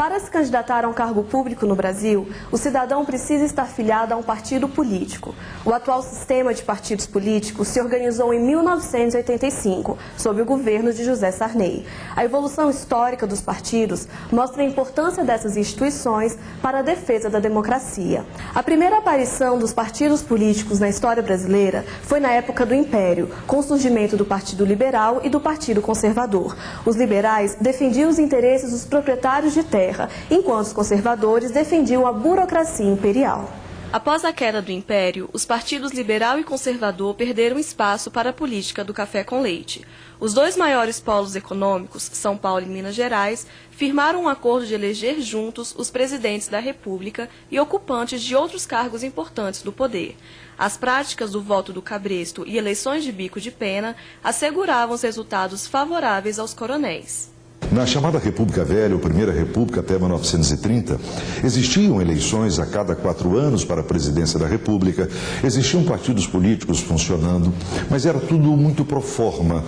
Para se candidatar a um cargo público no Brasil, o cidadão precisa estar filiado a um partido político. O atual sistema de partidos políticos se organizou em 1985, sob o governo de José Sarney. A evolução histórica dos partidos mostra a importância dessas instituições para a defesa da democracia. A primeira aparição dos partidos políticos na história brasileira foi na época do Império, com o surgimento do Partido Liberal e do Partido Conservador. Os liberais defendiam os interesses dos proprietários de terra, enquanto os conservadores defendiam a burocracia imperial. Após a queda do Império, os partidos liberal e conservador perderam espaço para a política do café com leite. Os dois maiores polos econômicos, São Paulo e Minas Gerais, firmaram um acordo de eleger juntos os presidentes da República e ocupantes de outros cargos importantes do poder. As práticas do voto do cabresto e eleições de bico de pena asseguravam os resultados favoráveis aos coronéis. Na chamada República Velha, ou Primeira República, até 1930, existiam eleições a cada 4 anos para a presidência da República, existiam partidos políticos funcionando, mas era tudo muito pro forma,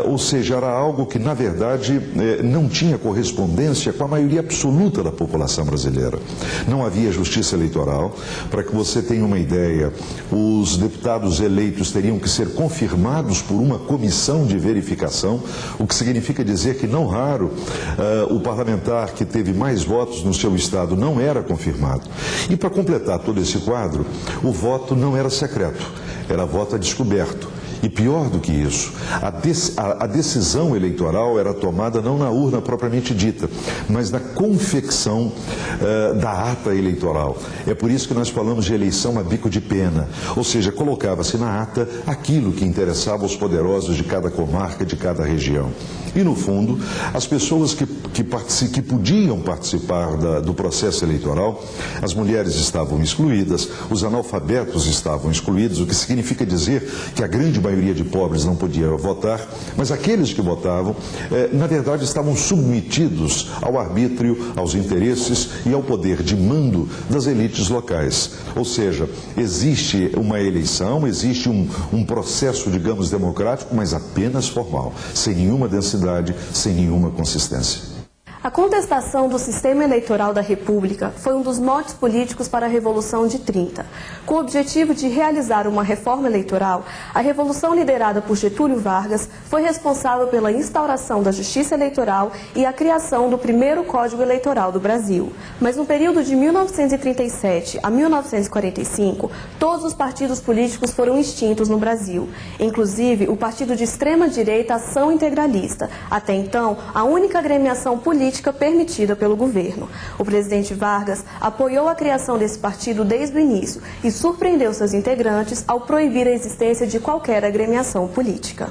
ou seja, era algo que, na verdade, não tinha correspondência com a maioria absoluta da população brasileira. Não havia justiça eleitoral. Para que você tenha uma ideia, os deputados eleitos teriam que ser confirmados por uma comissão de verificação, o que significa dizer que, não raro, o parlamentar que teve mais votos no seu estado não era confirmado. E para completar todo esse quadro, o voto não era secreto, era voto a descoberto. E pior do que isso, a decisão eleitoral era tomada não na urna propriamente dita, mas na confecção da ata eleitoral. É por isso que nós falamos de eleição a bico de pena, ou seja, colocava-se na ata aquilo que interessava aos poderosos de cada comarca, de cada região. E, no fundo, as pessoas que podiam participar do processo eleitoral, as mulheres estavam excluídas, os analfabetos estavam excluídos, o que significa dizer que a grande maioria de pobres não podia votar, mas aqueles que votavam, na verdade, estavam submetidos ao arbítrio, aos interesses e ao poder de mando das elites locais. Ou seja, existe uma eleição, existe um processo, digamos, democrático, mas apenas formal, sem nenhuma densidade, sem nenhuma consistência. A contestação do sistema eleitoral da República foi um dos motes políticos para a Revolução de 30. Com o objetivo de realizar uma reforma eleitoral, a revolução liderada por Getúlio Vargas foi responsável pela instauração da Justiça Eleitoral e a criação do primeiro Código Eleitoral do Brasil. Mas no período de 1937 a 1945, todos os partidos políticos foram extintos no Brasil, inclusive o partido de extrema-direita Ação Integralista, até então a única agremiação política permitida pelo governo. O presidente Vargas apoiou a criação desse partido desde o início e surpreendeu seus integrantes ao proibir a existência de qualquer agremiação política.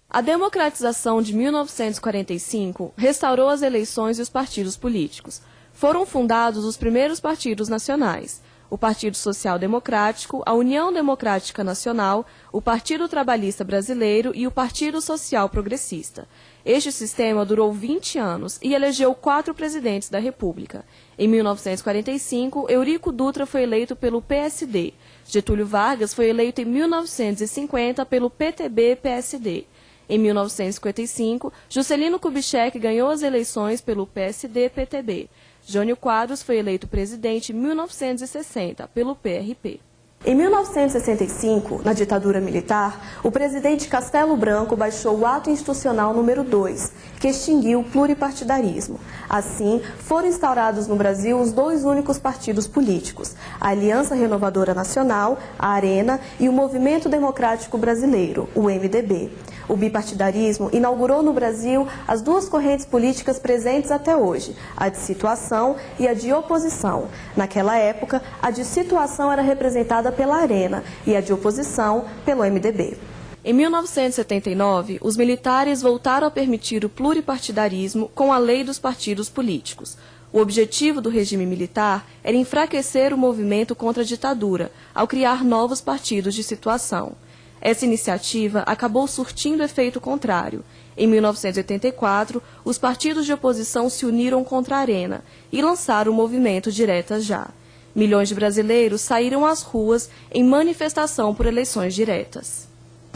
A democratização de 1945 restaurou as eleições e os partidos políticos. Foram fundados os primeiros partidos nacionais: o Partido Social Democrático, a União Democrática Nacional, o Partido Trabalhista Brasileiro e o Partido Social Progressista. Este sistema durou 20 anos e elegeu 4 presidentes da República. Em 1945, Eurico Dutra foi eleito pelo PSD. Getúlio Vargas foi eleito em 1950 pelo PTB-PSD. Em 1955, Juscelino Kubitschek ganhou as eleições pelo PSD-PTB. Jânio Quadros foi eleito presidente em 1960 pelo PRP. Em 1965, na ditadura militar, o presidente Castelo Branco baixou o Ato Institucional número 2, que extinguiu o pluripartidarismo. Assim, foram instaurados no Brasil os 2 únicos partidos políticos: a Aliança Renovadora Nacional, a Arena, e o Movimento Democrático Brasileiro, o MDB. O bipartidarismo inaugurou no Brasil as 2 correntes políticas presentes até hoje, a de situação e a de oposição. Naquela época, a de situação era representada pela Arena e a de oposição pelo MDB. Em 1979, os militares voltaram a permitir o pluripartidarismo com a Lei dos Partidos Políticos. O objetivo do regime militar era enfraquecer o movimento contra a ditadura, ao criar novos partidos de situação. Essa iniciativa acabou surtindo efeito contrário. Em 1984, os partidos de oposição se uniram contra a Arena e lançaram o movimento Diretas Já. Milhões de brasileiros saíram às ruas em manifestação por eleições diretas.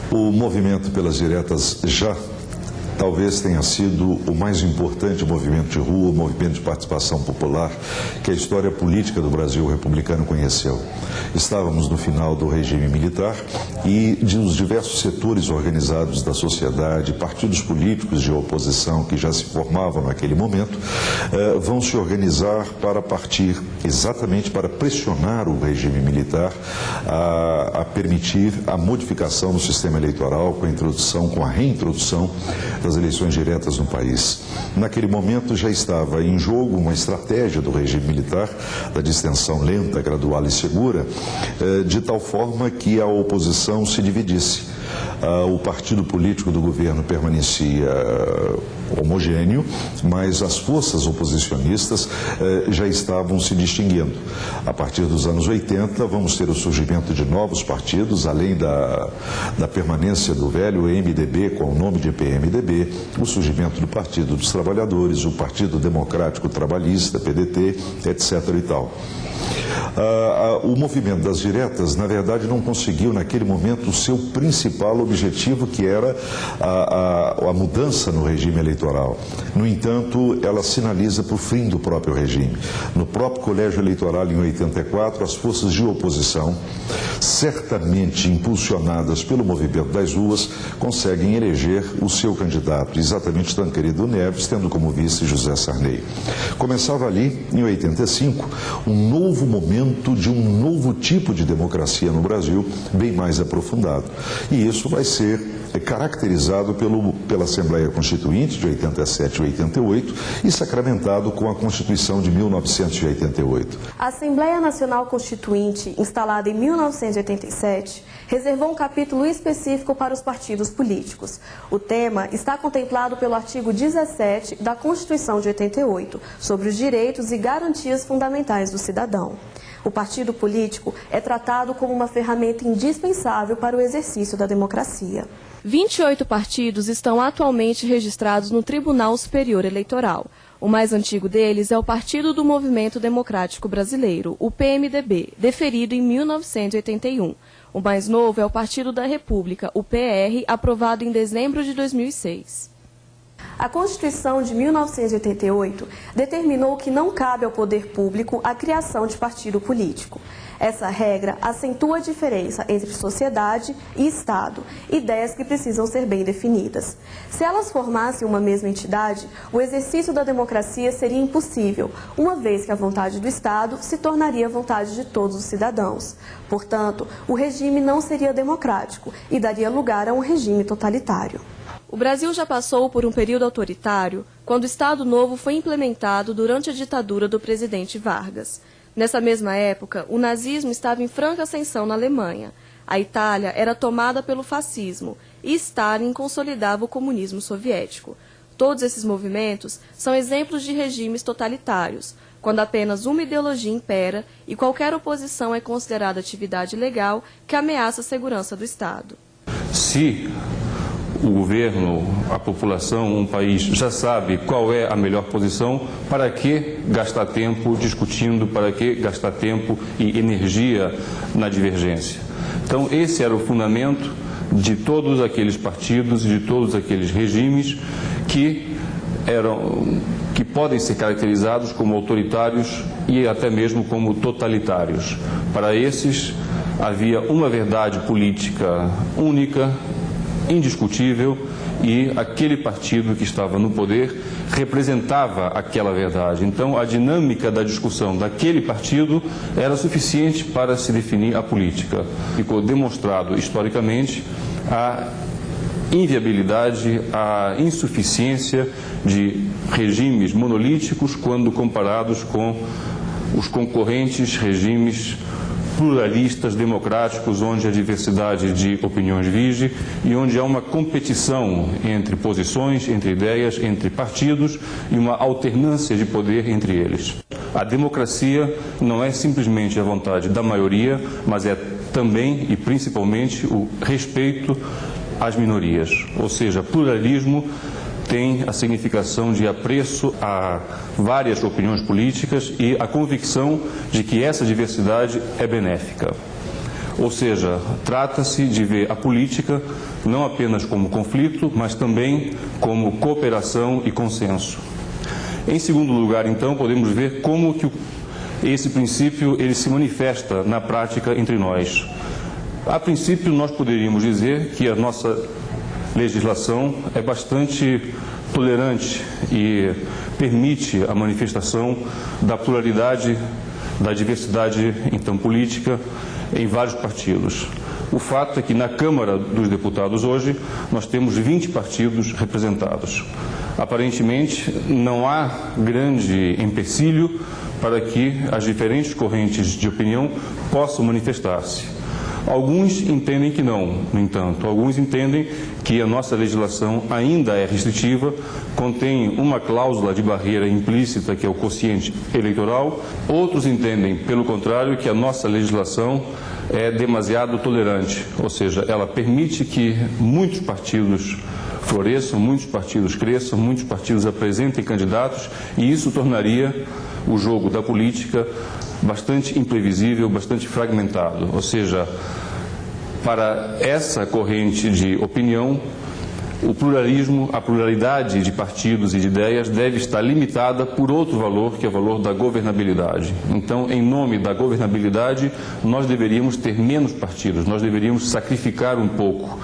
O movimento pelas diretas já talvez tenha sido o mais importante movimento de rua, movimento de participação popular que a história política do Brasil republicano conheceu. Estávamos no final do regime militar e os diversos setores organizados da sociedade, partidos políticos de oposição que já se formavam naquele momento, vão se organizar para partir exatamente para pressionar o regime militar a permitir a modificação do sistema eleitoral com a reintrodução das eleições diretas no país. Naquele momento já estava em jogo uma estratégia do regime militar da distensão lenta, gradual e segura, de tal forma que a oposição se dividisse. O partido político do governo permanecia homogêneo, mas as forças oposicionistas já estavam se distinguindo. A partir dos anos 80, vamos ter o surgimento de novos partidos, além da permanência do velho MDB com o nome de PMDB, o surgimento do Partido dos Trabalhadores, o Partido Democrático Trabalhista, PDT, etc. e tal. O movimento das diretas, na verdade, não conseguiu naquele momento o seu principal objetivo, que era a mudança no regime eleitoral. No entanto, ela sinaliza para o fim do próprio regime. No próprio colégio eleitoral, em 84, as forças de oposição, certamente impulsionadas pelo movimento das ruas, conseguem eleger o seu candidato, exatamente Tancredo Neves, tendo como vice José Sarney. Começava ali, em 85, um novo momento de um novo tipo de democracia no Brasil, bem mais aprofundado. E isso vai ser caracterizado pela Assembleia Constituinte de 87 e 88 e sacramentado com a Constituição de 1988. A Assembleia Nacional Constituinte, instalada em 1987, reservou um capítulo específico para os partidos políticos. O tema está contemplado pelo artigo 17 da Constituição de 88, sobre os direitos e garantias fundamentais do cidadão. O partido político é tratado como uma ferramenta indispensável para o exercício da democracia. 28 partidos estão atualmente registrados no Tribunal Superior Eleitoral. O mais antigo deles é o Partido do Movimento Democrático Brasileiro, o PMDB, deferido em 1981. O mais novo é o Partido da República, o PR, aprovado em dezembro de 2006. A Constituição de 1988 determinou que não cabe ao poder público a criação de partido político. Essa regra acentua a diferença entre sociedade e Estado, ideias que precisam ser bem definidas. Se elas formassem uma mesma entidade, o exercício da democracia seria impossível, uma vez que a vontade do Estado se tornaria a vontade de todos os cidadãos. Portanto, o regime não seria democrático e daria lugar a um regime totalitário. O Brasil já passou por um período autoritário, quando o Estado Novo foi implementado durante a ditadura do presidente Vargas. Nessa mesma época, o nazismo estava em franca ascensão na Alemanha. A Itália era tomada pelo fascismo e Stalin consolidava o comunismo soviético. Todos esses movimentos são exemplos de regimes totalitários, quando apenas uma ideologia impera e qualquer oposição é considerada atividade ilegal que ameaça a segurança do Estado. Se o governo, a população, um país já sabe qual é a melhor posição, para que gastar tempo discutindo, para que gastar tempo e energia na divergência? Então, esse era o fundamento de todos aqueles partidos e de todos aqueles regimes que podem ser caracterizados como autoritários e até mesmo como totalitários. Para esses, havia uma verdade política única, indiscutível, e aquele partido que estava no poder representava aquela verdade. Então, a dinâmica da discussão daquele partido era suficiente para se definir a política. Ficou demonstrado historicamente a inviabilidade, a insuficiência de regimes monolíticos quando comparados com os concorrentes regimes pluralistas, democráticos, onde a diversidade de opiniões vige e onde há uma competição entre posições, entre ideias, entre partidos e uma alternância de poder entre eles. A democracia não é simplesmente a vontade da maioria, mas é também e principalmente o respeito às minorias, ou seja, pluralismo tem a significação de apreço a várias opiniões políticas e a convicção de que essa diversidade é benéfica. Ou seja, trata-se de ver a política não apenas como conflito, mas também como cooperação e consenso. Em segundo lugar, então, podemos ver como que esse princípio ele se manifesta na prática entre nós. A princípio, nós poderíamos dizer que a nossa legislação é bastante tolerante e permite a manifestação da pluralidade, da diversidade, então, política em vários partidos. O fato é que na Câmara dos Deputados hoje nós temos 20 partidos representados. Aparentemente não há grande empecilho para que as diferentes correntes de opinião possam manifestar-se. Alguns entendem que não, no entanto, alguns entendem que a nossa legislação ainda é restritiva, contém uma cláusula de barreira implícita, que é o quociente eleitoral. Outros entendem, pelo contrário, que a nossa legislação é demasiado tolerante, ou seja, ela permite que muitos partidos floresçam, muitos partidos cresçam, muitos partidos apresentem candidatos, e isso tornaria o jogo da política bastante imprevisível, bastante fragmentado. Ou seja, para essa corrente de opinião, o pluralismo, a pluralidade de partidos e de ideias deve estar limitada por outro valor, que é o valor da governabilidade. Então, em nome da governabilidade, nós deveríamos ter menos partidos, nós deveríamos sacrificar um pouco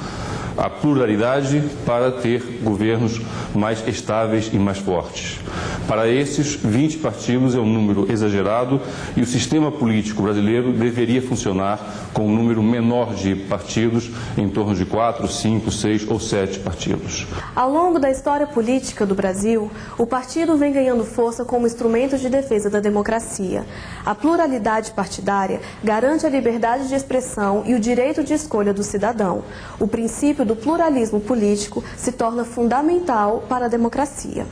a pluralidade para ter governos mais estáveis e mais fortes. Para esses, 20 partidos é um número exagerado e o sistema político brasileiro deveria funcionar com um número menor de partidos, em torno de 4, 5, 6 ou 7 partidos. Ao longo da história política do Brasil, o partido vem ganhando força como instrumento de defesa da democracia. A pluralidade partidária garante a liberdade de expressão e o direito de escolha do cidadão. O princípio do pluralismo político se torna fundamental para a democracia.